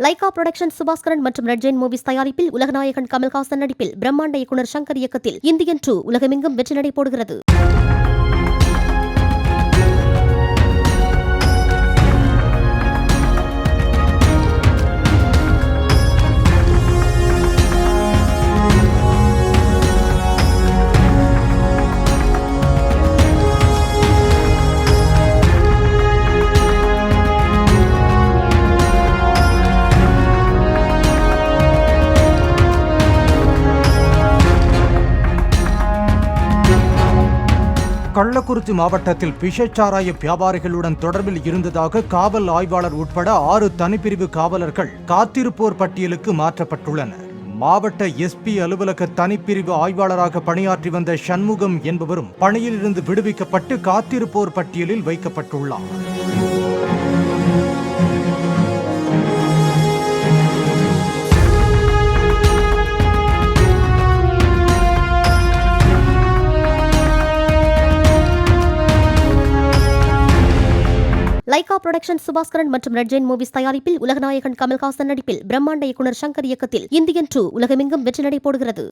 Lyca production Subaskaran மற்றும் red Jain movies தயாரிப்பில் உலகநாயகன் கமல்ஹாசன் நடிப்பில் பிரம்மாண்ட இயக்குனர் சங்கர் இயக்கத்தில் இந்தியன் 2 உலகமெங்கும் வெற்றி நடை போடுகிறது. கள்ளக்குறிச்சி மாவட்டத்தில் விஷச்சாராய வியாபாரிகளுடன் தொடர்பில் இருந்ததாக காவல் ஆய்வாளர் உட்பட 6 தனிப்பிரிவு காவலர்கள் காத்திருப்போர் பட்டியலுக்கு மாற்றப்பட்டுள்ளனர். மாவட்ட எஸ்பி அலுவலக தனிப்பிரிவு ஆய்வாளராக பணியாற்றி வந்த சண்முகம் என்பவரும் பணியிலிருந்து விடுவிக்கப்பட்டு காத்திருப்போர் பட்டியலில் வைக்கப்பட்டுள்ளார். லைகா புரொடக்ஷன் சுபாஸ்கரன் மற்றும் ரெட் ஜெயின் மூவிஸ் தயாரிப்பில் உலகநாயகன் கமல்ஹாசன் நடிப்பில் பிரம்மாண்ட இயக்குனர் சங்கர் இயக்கத்தில் இந்தியன் 2 உலகமெங்கும் வெற்றி நடை போடுகிறது.